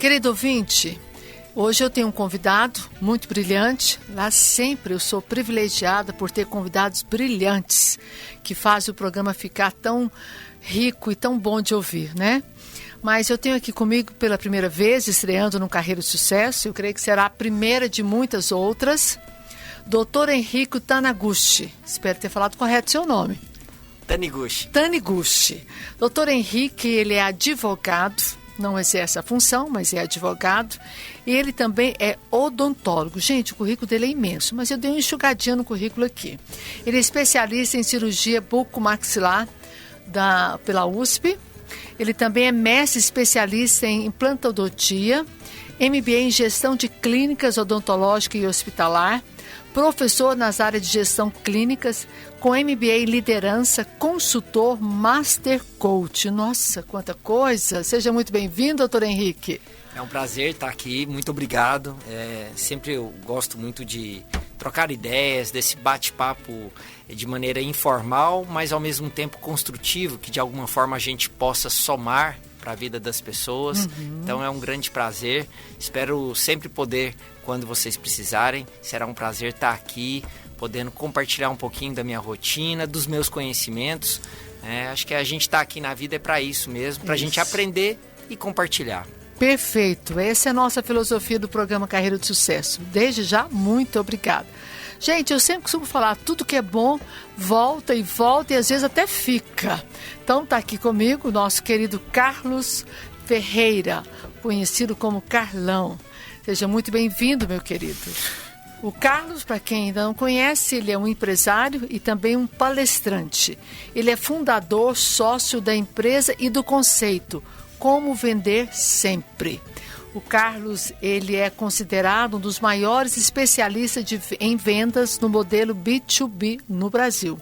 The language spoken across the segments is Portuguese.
Querido ouvinte, hoje eu tenho um convidado muito brilhante. Lá sempre eu sou privilegiada por ter convidados brilhantes que fazem o programa ficar tão rico e tão bom de ouvir, né? Mas eu tenho aqui comigo pela primeira vez, estreando no Carreira de Sucesso, eu creio que será a primeira de muitas outras, Dr. Henrico Taniguchi. Espero ter falado correto o seu nome. Taniguchi. Dr. Henrique, ele é advogado, não exerce a função, mas é advogado. E ele também é odontólogo. Gente, o currículo dele é imenso, mas eu dei uma enxugadinha no currículo aqui. Ele é especialista em cirurgia bucomaxilar pela USP. Ele também é mestre especialista em implantodontia, MBA em gestão de clínicas odontológica e hospitalar, professor nas áreas de gestão clínicas, com MBA em liderança, consultor, master coach. Nossa, quanta coisa! Seja muito bem-vindo, doutor Henrique. É um prazer estar aqui, muito obrigado. Sempre eu gosto muito de trocar ideias, desse bate-papo de maneira informal, mas ao mesmo tempo construtivo, que de alguma forma a gente possa somar para a vida das pessoas. Então é um grande prazer. Espero sempre poder, quando vocês precisarem, será um prazer estar aqui, podendo compartilhar um pouquinho da minha rotina, dos meus conhecimentos. Acho que a gente está aqui na vida é para isso mesmo, para a gente aprender e compartilhar. Perfeito, essa é a nossa filosofia do programa Carreira de Sucesso. Desde já, muito obrigada. Gente, eu sempre costumo falar, tudo que é bom, volta e às vezes até fica. Então está aqui comigo o nosso querido Carlos Ferreira, conhecido como Carlão. Seja muito bem-vindo, meu querido. O Carlos, para quem ainda não conhece, ele é um empresário e também um palestrante. Ele é fundador, sócio da empresa e do conceito Como Vender Sempre. O Carlos, ele é considerado um dos maiores especialistas em vendas no modelo B2B no Brasil.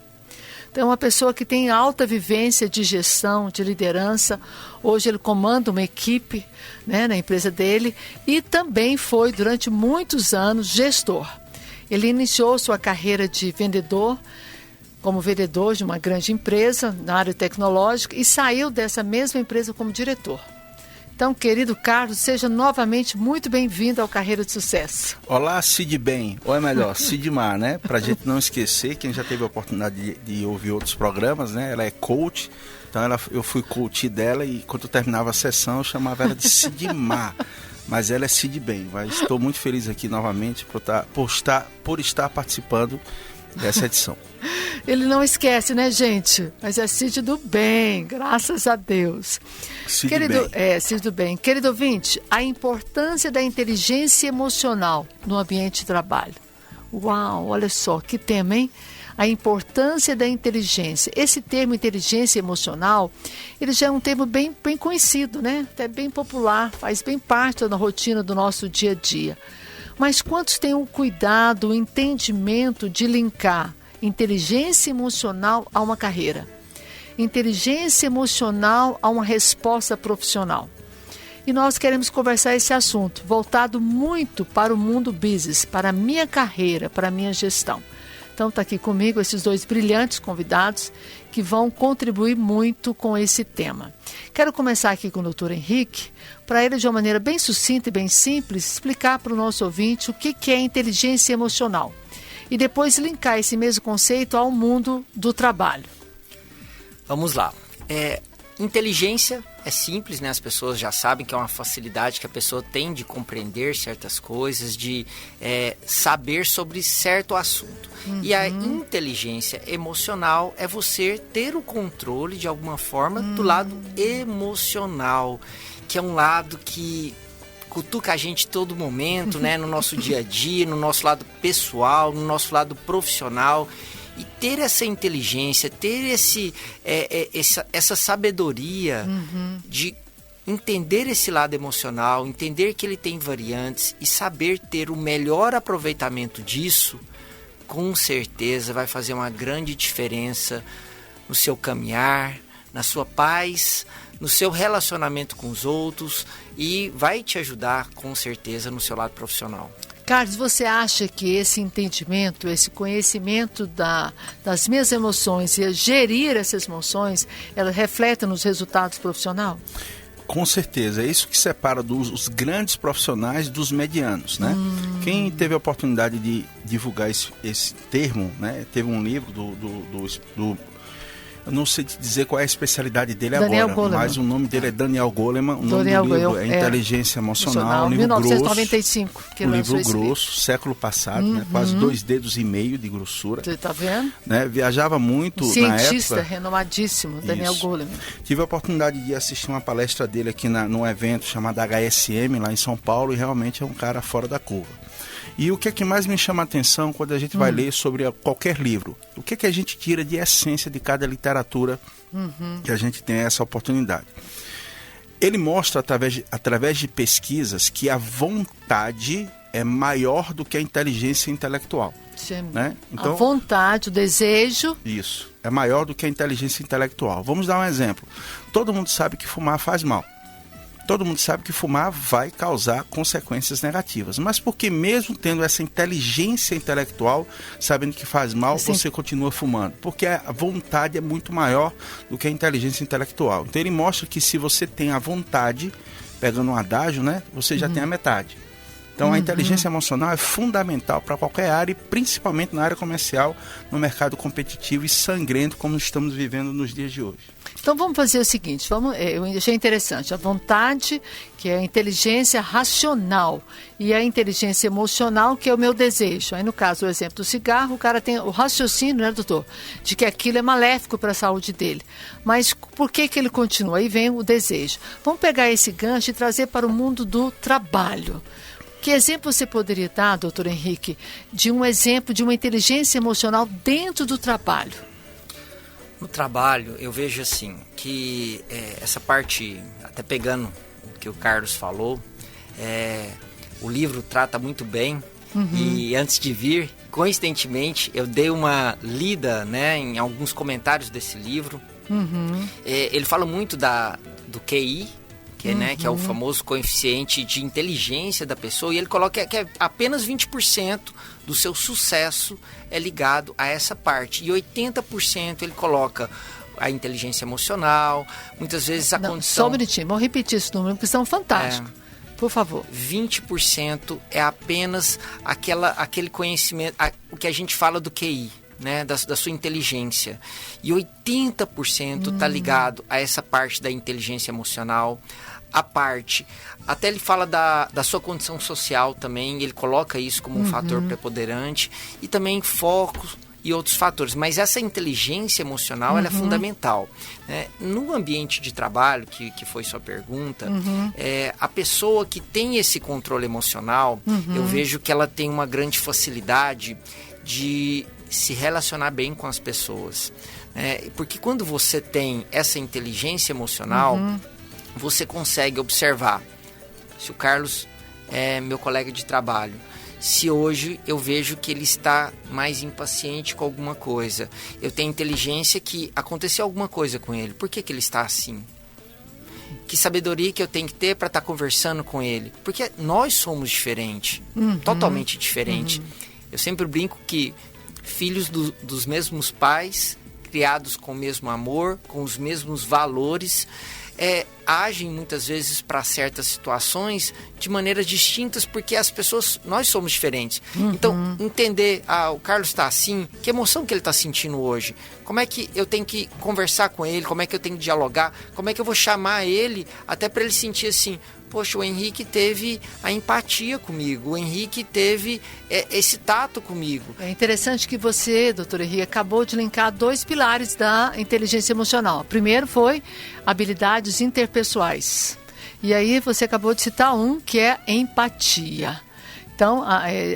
Então, é uma pessoa que tem alta vivência de gestão, de liderança. Hoje ele comanda uma equipe, né, na empresa dele e também foi, durante muitos anos, gestor. Ele iniciou sua carreira de vendedor, como vendedor de uma grande empresa na área tecnológica e saiu dessa mesma empresa como diretor. Então, querido Carlos, seja novamente muito bem-vindo ao Carreira de Sucesso. Olá, Cid Bem, ou é melhor, Cidmar, né? Pra gente não esquecer, quem já teve a oportunidade de ouvir outros programas, né? Ela é coach, então eu fui coach dela e quando eu terminava a sessão eu chamava ela de Cidmar, mas ela é Cid Bem. Mas estou muito feliz aqui novamente por estar participando dessa edição. Ele não esquece, né, gente? Mas é Cid do Bem, graças a Deus. Cid Bem. Cid do Bem. Querido ouvinte, a importância da inteligência emocional no ambiente de trabalho. Uau, olha só, que tema, hein? A importância da inteligência. Esse termo inteligência emocional, ele já é um termo bem conhecido, né? Até bem popular, faz bem parte da rotina do nosso dia a dia. Mas quantos têm o cuidado, o entendimento de linkar inteligência emocional a uma carreira? Inteligência emocional a uma resposta profissional. E nós queremos conversar esse assunto, voltado muito para o mundo business, para a minha carreira, para a minha gestão. Então está aqui comigo esses dois brilhantes convidados que vão contribuir muito com esse tema. Quero começar aqui com o Dr. Henrique, para ele de uma maneira bem sucinta e bem simples, explicar para o nosso ouvinte o que é inteligência emocional. E depois linkar esse mesmo conceito ao mundo do trabalho. Vamos lá. Inteligência é simples, né? As pessoas já sabem que é uma facilidade que a pessoa tem de compreender certas coisas, de saber sobre certo assunto. E a inteligência emocional é você ter o controle, de alguma forma, do lado emocional, que é um lado que cutuca a gente todo momento, né? No nosso dia a dia, no nosso lado pessoal, no nosso lado profissional. E ter essa inteligência, ter essa sabedoria de entender esse lado emocional, entender que ele tem variantes e saber ter o melhor aproveitamento disso, com certeza vai fazer uma grande diferença no seu caminhar, na sua paz, no seu relacionamento com os outros e vai te ajudar com certeza no seu lado profissional. Carlos, você acha que esse entendimento, esse conhecimento das minhas emoções e gerir essas emoções, ela reflete nos resultados profissionais? Com certeza, é isso que separa os grandes profissionais dos medianos, né? Quem teve a oportunidade de divulgar esse termo, né? Teve um livro do eu não sei te dizer qual é a especialidade dele Daniel agora, Goleman. Mas o nome dele é Daniel Goleman. O nome Daniel do livro Goleman, é Inteligência Emocional, um livro 1995, grosso, que um lançou livro esse grosso, século passado, né? Quase 2,5 dedos de grossura. Você tá vendo? Né? Viajava muito Cientista na época. renomadíssimo, Daniel Goleman. Tive a oportunidade de assistir uma palestra dele aqui num evento chamado HSM, lá em São Paulo, e realmente é um cara fora da curva. E o que é que mais me chama a atenção quando a gente vai ler sobre qualquer livro? O que é que a gente tira de essência de cada literatura que a gente tem essa oportunidade? Ele mostra, através de pesquisas, que a vontade é maior do que a inteligência intelectual. Né? Então, a vontade, o desejo... Isso, é maior do que a inteligência intelectual. Vamos dar um exemplo. Todo mundo sabe que fumar faz mal. Todo mundo sabe que fumar vai causar consequências negativas. Mas por que mesmo tendo essa inteligência intelectual, sabendo que faz mal, você continua fumando? Porque a vontade é muito maior do que a inteligência intelectual. Então ele mostra que se você tem a vontade, pegando um adágio, né, você já tem a metade. Então a inteligência emocional é fundamental para qualquer área, e principalmente na área comercial, no mercado competitivo e sangrento como estamos vivendo nos dias de hoje. Então vamos fazer o seguinte, eu achei interessante, a vontade, que é a inteligência racional, e a inteligência emocional, que é o meu desejo. Aí no caso, o exemplo do cigarro, o cara tem o raciocínio, né, doutor, de que aquilo é maléfico para a saúde dele. Mas por que ele continua? Aí vem o desejo. Vamos pegar esse gancho e trazer para o mundo do trabalho. Que exemplo você poderia dar, doutor Henrique, de um exemplo de uma inteligência emocional dentro do trabalho? No trabalho, eu vejo assim, que essa parte, até pegando o que o Carlos falou, o livro trata muito bem. E antes de vir, coincidentemente, eu dei uma lida, né, em alguns comentários desse livro. Ele fala muito do QI, que é o famoso coeficiente de inteligência da pessoa, e ele coloca que apenas 20% do seu sucesso é ligado a essa parte, e 80% ele coloca a inteligência emocional, muitas vezes a condição... Só um minutinho, vamos repetir esse número, porque são fantásticos. Por favor. 20% é apenas aquele conhecimento, o que a gente fala do QI, né, da sua inteligência. E 80% está ligado a essa parte da inteligência emocional, até ele fala da sua condição social também, ele coloca isso como um fator preponderante, e também foco e outros fatores. Mas essa inteligência emocional ela é fundamental. Né? No ambiente de trabalho, que foi sua pergunta, a pessoa que tem esse controle emocional, eu vejo que ela tem uma grande facilidade de se relacionar bem com as pessoas. Porque quando você tem essa inteligência emocional, você consegue observar. Se o Carlos é meu colega de trabalho, se hoje eu vejo que ele está mais impaciente com alguma coisa, eu tenho inteligência que aconteceu alguma coisa com ele. Por que ele está assim? Que sabedoria que eu tenho que ter para estar conversando com ele? Porque nós somos diferentes, totalmente diferentes. Eu sempre brinco que filhos dos mesmos pais, criados com o mesmo amor, com os mesmos valores, agem muitas vezes para certas situações de maneiras distintas, porque as pessoas, nós somos diferentes. Então, entender, o Carlos está assim, que emoção que ele está sentindo hoje? Como é que eu tenho que conversar com ele? Como é que eu tenho que dialogar? Como é que eu vou chamar ele até para ele sentir assim, poxa, o Henrique teve a empatia comigo, o Henrique teve esse tato comigo. É interessante que você, doutor Henrique, acabou de linkar 2 pilares da inteligência emocional. O primeiro foi habilidades interpessoais. E aí você acabou de citar um, que é empatia. Então,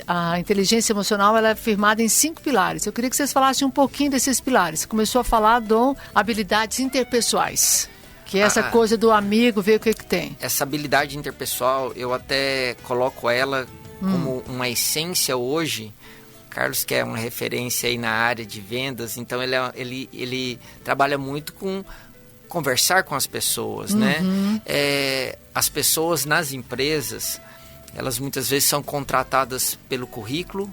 a inteligência emocional ela é firmada em 5 pilares. Eu queria que vocês falassem um pouquinho desses pilares. Você começou a falar de habilidades interpessoais. Que é essa coisa do amigo, ver o que tem. Essa habilidade interpessoal, eu até coloco ela como uma essência hoje. Carlos, que é uma referência aí na área de vendas, então ele trabalha muito com conversar com as pessoas, né? As pessoas nas empresas, elas muitas vezes são contratadas pelo currículo,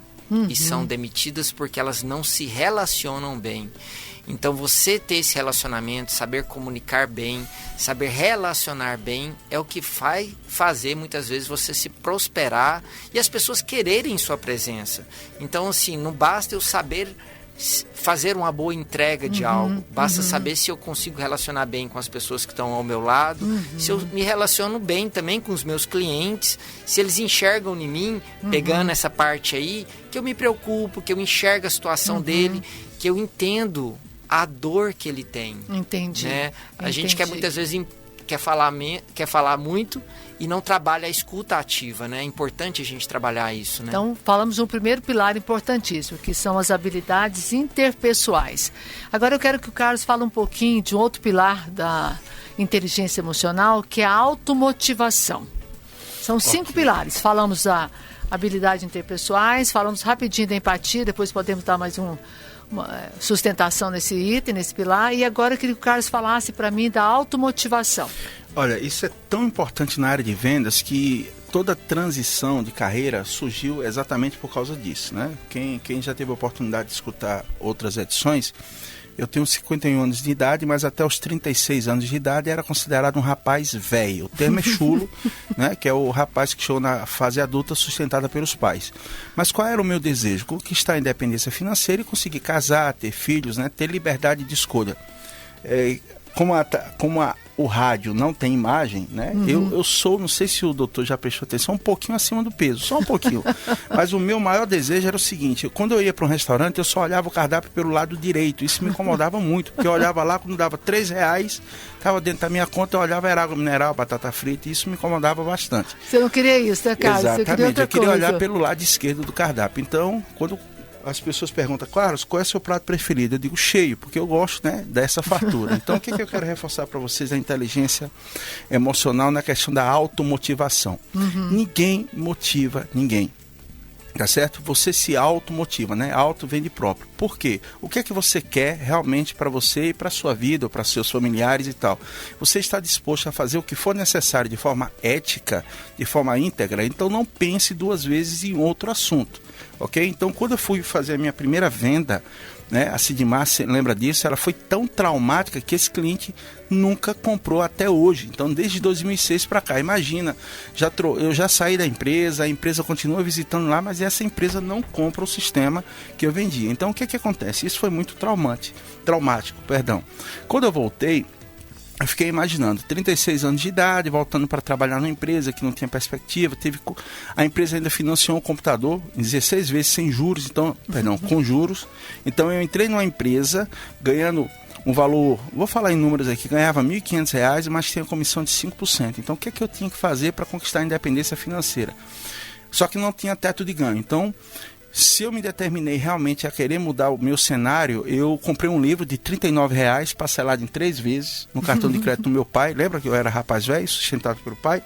e são demitidas porque elas não se relacionam bem. Então, você ter esse relacionamento, saber comunicar bem, saber relacionar bem, é o que vai fazer, muitas vezes, você se prosperar e as pessoas quererem sua presença. Então, assim, não basta eu saber fazer uma boa entrega de algo, basta saber se eu consigo relacionar bem com as pessoas que estão ao meu lado, se eu me relaciono bem também com os meus clientes, se eles enxergam em mim, pegando essa parte aí, que eu me preocupo, que eu enxergo a situação dele, que eu entendo a dor que ele tem. Entendi. Né? A gente quer muitas vezes quer falar muito e não trabalha a escuta ativa, né? É importante a gente trabalhar isso, né? Então, falamos de um primeiro pilar importantíssimo, que são as habilidades interpessoais. Agora eu quero que o Carlos fale um pouquinho de um outro pilar da inteligência emocional, que é a automotivação. São 5 pilares. Falamos da habilidade interpessoais, falamos rapidinho da empatia, depois podemos dar mais uma sustentação nesse item, nesse pilar. E agora eu queria que o Carlos falasse para mim da automotivação. Olha, isso é tão importante na área de vendas que toda transição de carreira surgiu exatamente por causa disso, né? Quem já teve a oportunidade de escutar outras edições, eu tenho 51 anos de idade, mas até os 36 anos de idade era considerado um rapaz velho. O termo é chulo, né? Que é o rapaz que chegou na fase adulta sustentada pelos pais. Mas qual era o meu desejo? Conquistar a independência financeira e conseguir casar, ter filhos, né? Ter liberdade de escolha. O rádio não tem imagem, né? Eu sou, não sei se o doutor já prestou atenção, um pouquinho acima do peso, só um pouquinho. Mas o meu maior desejo era o seguinte: quando eu ia para um restaurante, eu só olhava o cardápio pelo lado direito. Isso me incomodava muito, porque eu olhava lá, quando dava R$3, estava dentro da minha conta, eu olhava, era água mineral, batata frita, e isso me incomodava bastante. Você não queria isso, né, Carlos? Exatamente, você queria outra eu queria coisa. olhar pelo lado esquerdo do cardápio. Então, quando as pessoas perguntam, Carlos, qual é o seu prato preferido? Eu digo cheio, porque eu gosto, né, dessa fartura. Então, o que eu quero reforçar para vocês? A inteligência emocional na questão da automotivação. Ninguém motiva ninguém. Tá certo? Você se automotiva, né? Auto vem de próprio. Por quê? O que é que você quer realmente para você e para a sua vida, ou para seus familiares e tal? Você está disposto a fazer o que for necessário de forma ética, de forma íntegra? Então não pense 2 vezes em outro assunto, ok? Então quando eu fui fazer a minha primeira venda, né, a Sidmar, você lembra disso? Ela foi tão traumática que esse cliente nunca comprou até hoje. Então, desde 2006 para cá, imagina, eu já saí da empresa, a empresa continua visitando lá, mas essa empresa não compra o sistema que eu vendia. Então, o que acontece? Isso foi muito traumático. Quando eu voltei, eu fiquei imaginando, 36 anos de idade, voltando para trabalhar numa empresa que não tinha perspectiva, a empresa ainda financiou um computador 16 vezes sem juros, com juros. Então eu entrei numa empresa ganhando um valor, vou falar em números aqui, ganhava R$1.500, mas tinha comissão de 5%. Então o que eu tinha que fazer para conquistar a independência financeira? Só que não tinha teto de ganho. Então, se eu me determinei realmente a querer mudar o meu cenário, eu comprei um livro de R$39, parcelado em 3 vezes, no cartão de crédito do meu pai. Lembra que eu era rapaz velho, sustentado pelo pai?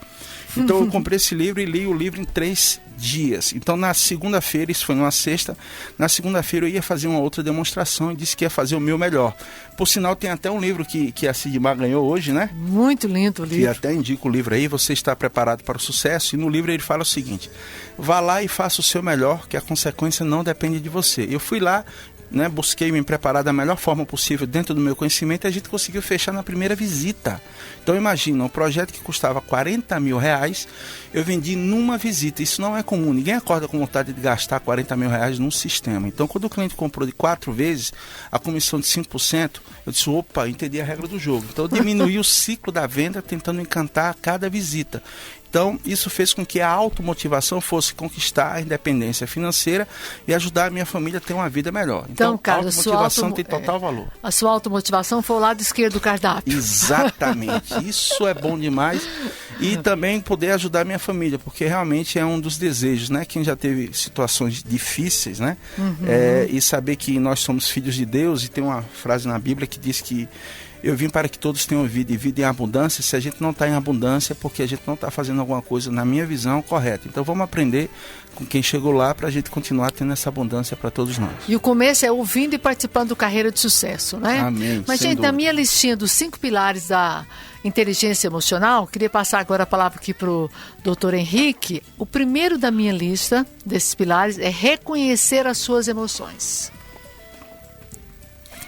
Então eu comprei esse livro e li o livro em 3 dias. Então na segunda-feira, isso foi numa sexta, na segunda-feira eu ia fazer uma outra demonstração e disse que ia fazer o meu melhor. Por sinal, tem até um livro que a Sidmar ganhou hoje, né? Muito lindo o livro. E até indico o livro aí, Você Está Preparado para o Sucesso? E no livro ele fala o seguinte: vá lá e faça o seu melhor, que a consequência não depende de você. Eu fui lá, né, busquei me preparar da melhor forma possível dentro do meu conhecimento e a gente conseguiu fechar na primeira visita. Então imagina, um projeto que custava R$40 mil, eu vendi numa visita. Isso não é comum, ninguém acorda com vontade de gastar R$40 mil num sistema. Então quando o cliente comprou de 4 vezes, a comissão de 5%, eu disse, opa, entendi a regra do jogo. Então eu diminuí o ciclo da venda tentando encantar a cada visita. Então, isso fez com que a automotivação fosse conquistar a independência financeira e ajudar a minha família a ter uma vida melhor. Então Carlos, a automotivação tem total valor. A sua automotivação foi o lado esquerdo do cardápio. Exatamente. Isso é bom demais. E também poder ajudar a minha família, porque realmente é um dos desejos, né? Quem já teve situações difíceis, né? E saber que nós somos filhos de Deus, e tem uma frase na Bíblia que diz que Eu vim para que todos tenham vida e vida em abundância. Se a gente não está em abundância, é porque a gente não está fazendo alguma coisa, na minha visão, correta. Então vamos aprender com quem chegou lá para a gente continuar tendo essa abundância para todos nós. E o começo é ouvindo e participando do Carreira de Sucesso, né? Amém. Mas, gente, na minha listinha dos 5 pilares da inteligência emocional, queria passar agora a palavra aqui para o doutor Henrique. O primeiro da minha lista desses pilares é reconhecer as suas emoções.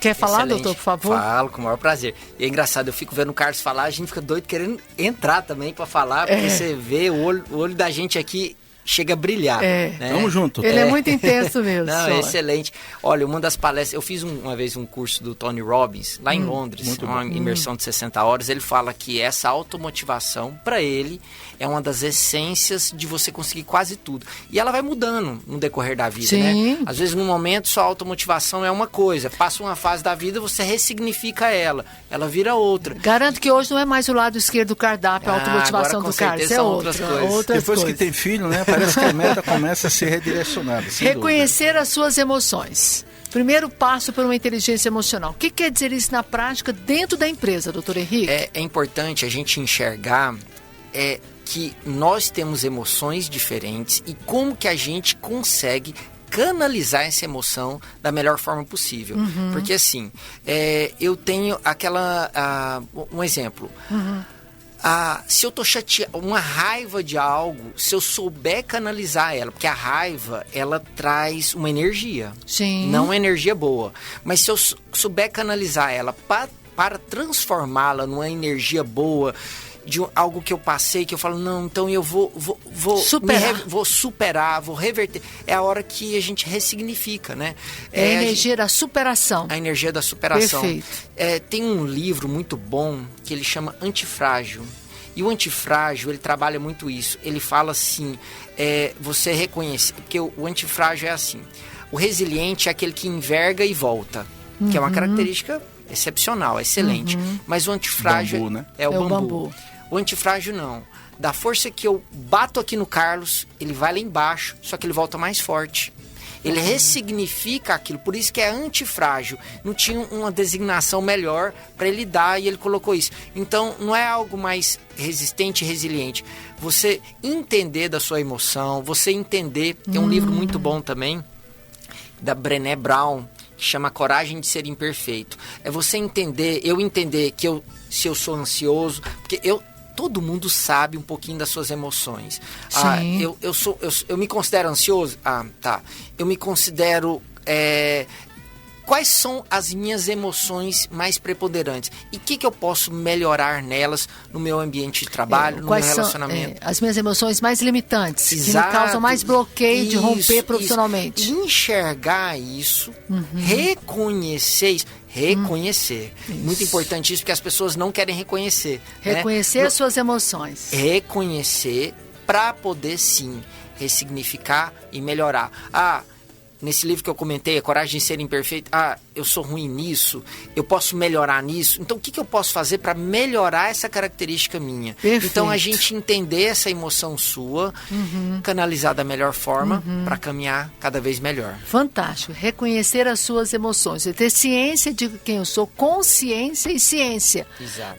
Quer falar, Excelente. doutor, por favor? Falo, com o maior prazer. E é engraçado, eu fico vendo o Carlos falar, a gente fica doido querendo entrar também para falar, porque você vê o olho da gente aqui chega a brilhar. Né? Tamo junto. Ele é muito intenso mesmo. Não, é excelente. Olha, uma das palestras, eu fiz uma vez um curso do Tony Robbins, lá em Londres, uma imersão de 60 horas, ele fala que essa automotivação, para ele, é uma das essências de você conseguir quase tudo. E ela vai mudando no decorrer da vida, Sim. né? Às vezes, num momento, sua automotivação é uma coisa, passa uma fase da vida, você ressignifica ela vira outra. Garanto que hoje não é mais o lado esquerdo do cardápio, a automotivação agora, do Carlos, é são outra. Outras Depois coisas. que tem filho, né? Parece que a meta começa a ser redirecionada. Reconhecer as suas emoções. Primeiro passo para uma inteligência emocional. O que quer dizer isso na prática dentro da empresa, doutor Henrique? É importante a gente enxergar que nós temos emoções diferentes e como que a gente consegue canalizar essa emoção da melhor forma possível. Porque assim, eu tenho um exemplo. Se eu tô chateado, uma raiva de algo, se eu souber canalizar ela, porque a raiva, ela traz uma energia. Sim. Não uma energia boa. Mas se eu souber canalizar ela para transformá-la numa energia boa, de algo que eu passei, que eu falo, não, então eu vou superar, vou reverter. É a hora que a gente ressignifica, né? É a energia da superação. A energia da superação. Perfeito. Tem um livro muito bom que ele chama Antifrágil. E o Antifrágil, ele trabalha muito isso. Ele fala assim, você reconhece, porque o antifrágil é assim, o resiliente é aquele que enverga e volta, que é uma característica excepcional, excelente. Mas o antifrágil bambu, né? é o bambu. O antifrágil não. Da força que eu bato aqui no Carlos, ele vai lá embaixo, só que ele volta mais forte. Ele ressignifica aquilo, por isso que é antifrágil. Não tinha uma designação melhor para ele dar e ele colocou isso. Então, não é algo mais resistente e resiliente. Você entender da sua emoção, você entender... Tem um livro muito bom também, da Brené Brown, que chama Coragem de Ser Imperfeito. É você entender, eu entender que se eu sou ansioso, porque todo mundo sabe um pouquinho das suas emoções. Eu me considero ansioso? Tá. Eu me considero... Quais são as minhas emoções mais preponderantes? E o que eu posso melhorar nelas no meu ambiente de trabalho, no meu relacionamento? As minhas emoções mais limitantes, Exato. que me causam mais bloqueio de romper profissionalmente. Isso. Enxergar isso, reconhecer isso. Reconhecer. Muito importante isso, porque as pessoas não querem reconhecer. Reconhecer as suas emoções. Reconhecer para poder, sim, ressignificar e melhorar. Nesse livro que eu comentei, A Coragem de Ser Imperfeito, eu sou ruim nisso, eu posso melhorar nisso. Então, o que eu posso fazer para melhorar essa característica minha? Perfeito. Então, a gente entender essa emoção sua, canalizar da melhor forma para caminhar cada vez melhor. Fantástico. Reconhecer as suas emoções. E ter ciência de quem eu sou, consciência e ciência. Exato.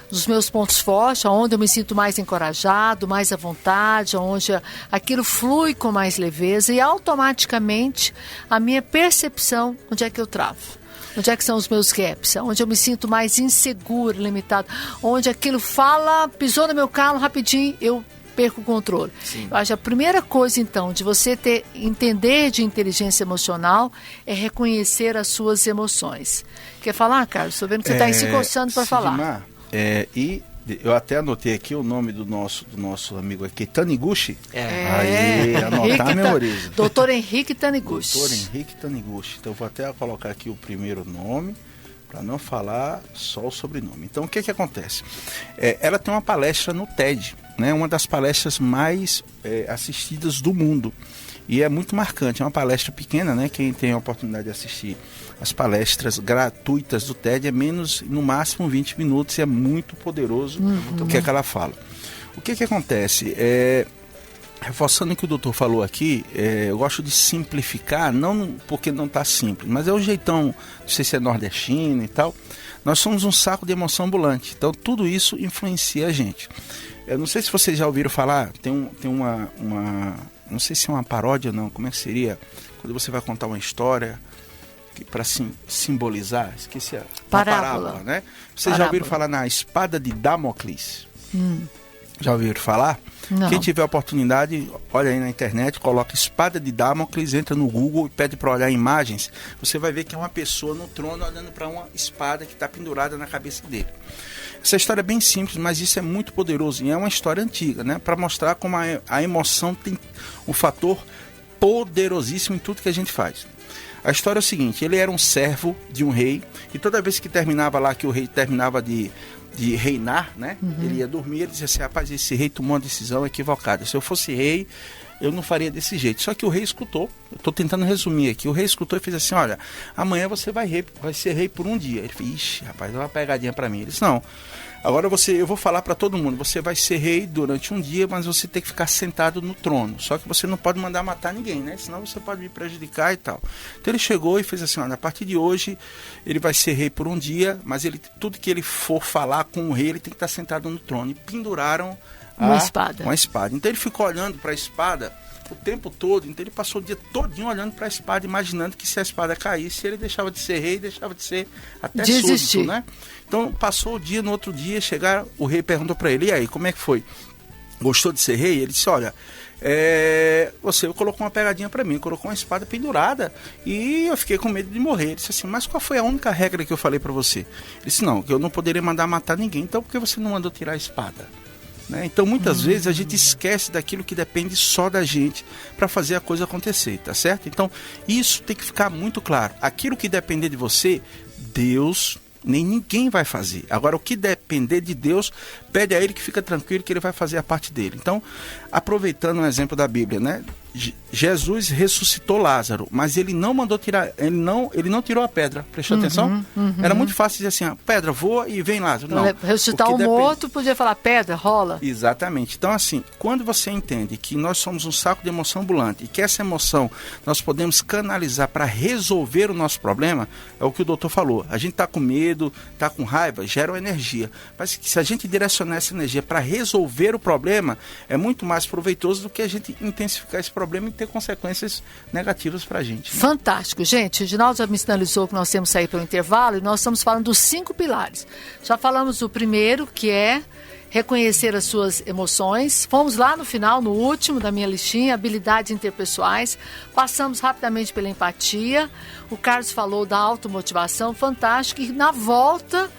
Dos meus pontos fortes, onde eu me sinto mais encorajado, mais à vontade, onde aquilo flui com mais leveza e automaticamente a minha percepção, onde é que eu travo? Onde é que são os meus gaps? Onde eu me sinto mais inseguro, limitado? Onde aquilo pisou no meu calo rapidinho, eu perco o controle. Sim. Eu acho que a primeira coisa, então, de você entender de inteligência emocional é reconhecer as suas emoções. Quer falar, Carlos? Estou vendo que você está aí se coçando para falar. Eu até anotei aqui o nome do nosso amigo aqui, Taniguchi. Anotar, memoriza. Doutor Henrique Taniguchi. Doutor Henrique Taniguchi. Então, eu vou até colocar aqui o primeiro nome, para não falar só o sobrenome. Então, o que acontece? Ela tem uma palestra no TED, né? Uma das palestras mais assistidas do mundo. E é muito marcante, é uma palestra pequena, né? Quem tem a oportunidade de assistir as palestras gratuitas do TED no máximo 20 minutos, e é muito poderoso o que ela fala. O que acontece? Reforçando o que o doutor falou aqui, eu gosto de simplificar, não porque não está simples, mas é o jeitão, não sei se é nordestino e tal. Nós somos um saco de emoção ambulante, então tudo isso influencia a gente. Eu não sei se vocês já ouviram falar, tem uma não sei se é uma paródia ou não, como é que seria, quando você vai contar uma história para simbolizar, esqueci a parábola, né? Vocês já ouviram falar na espada de Damocles? Já ouviram falar? Não. Quem tiver a oportunidade, olha aí na internet, coloca espada de Damocles, entra no Google e pede para olhar imagens. Você vai ver que é uma pessoa no trono olhando para uma espada que está pendurada na cabeça dele. Essa história é bem simples, mas isso é muito poderoso. E é uma história antiga, né? Para mostrar como a emoção tem um fator poderosíssimo em tudo que a gente faz. A história é o seguinte, ele era um servo de um rei, e toda vez que terminava lá, que o rei terminava de reinar, né? Ele ia dormir, ele dizia assim, rapaz, esse rei tomou uma decisão equivocada. Se eu fosse rei, eu não faria desse jeito. Só que o rei escutou, eu estou tentando resumir aqui, o rei escutou e fez assim, olha, amanhã você vai ser rei por um dia. Ele fez, ixi, rapaz, é uma pegadinha para mim. Ele disse, não, agora eu vou falar para todo mundo, você vai ser rei durante um dia, mas você tem que ficar sentado no trono. Só que você não pode mandar matar ninguém, né? Senão você pode me prejudicar e tal. Então ele chegou e fez assim, olha, a partir de hoje ele vai ser rei por um dia, mas tudo que ele for falar com o rei, ele tem que estar sentado no trono. E penduraram uma espada. Então ele ficou olhando para a espada o tempo todo, então ele passou o dia todinho olhando para a espada, imaginando que se a espada caísse, ele deixava de ser rei, deixava de ser até súdito, né? Então passou o dia, no outro dia, o rei perguntou para ele, e aí, como é que foi? Gostou de ser rei? Ele disse, olha, você colocou uma pegadinha para mim, colocou uma espada pendurada e eu fiquei com medo de morrer. Ele disse assim, mas qual foi a única regra que eu falei para você? Ele disse, não, que eu não poderia mandar matar ninguém, então por que você não mandou tirar a espada? Né? Então muitas vezes a gente esquece daquilo que depende só da gente para fazer a coisa acontecer, tá certo? Então isso tem que ficar muito claro. Aquilo que depender de você, Deus nem ninguém vai fazer. Agora o que depender de Deus, pede a Ele que fica tranquilo que Ele vai fazer a parte dele. Então, aproveitando um exemplo da Bíblia, né? Jesus ressuscitou Lázaro, mas ele não mandou tirar, ele não tirou a pedra, prestou atenção? Era muito fácil dizer assim, pedra voa e vem Lázaro. Não. Ressuscitar um morto, podia falar pedra, rola. Exatamente. Então assim, quando você entende que nós somos um saco de emoção ambulante e que essa emoção nós podemos canalizar para resolver o nosso problema, é o que o doutor falou. A gente está com medo, está com raiva, gera uma energia. Mas se a gente direcionar essa energia para resolver o problema, é muito mais proveitoso do que a gente intensificar esse problema e ter consequências negativas para a gente. Né? Fantástico. Gente, o Ginaldo já me sinalizou que nós temos que sair para o intervalo e nós estamos falando dos 5 pilares. Já falamos do primeiro, que é reconhecer as suas emoções. Fomos lá no final, no último da minha listinha, habilidades interpessoais. Passamos rapidamente pela empatia. O Carlos falou da automotivação, fantástico. E na volta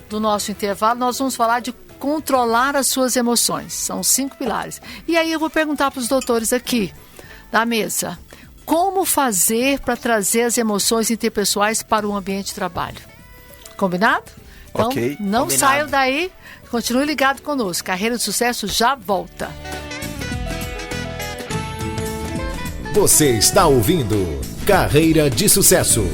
do nosso intervalo, nós vamos falar de controlar as suas emoções. São 5 pilares. E aí eu vou perguntar para os doutores aqui da mesa, como fazer para trazer as emoções interpessoais para o ambiente de trabalho? Combinado? Então, não combinado. Saiam daí, continue ligado conosco. Carreira de Sucesso já volta. Você está ouvindo Carreira de Sucesso.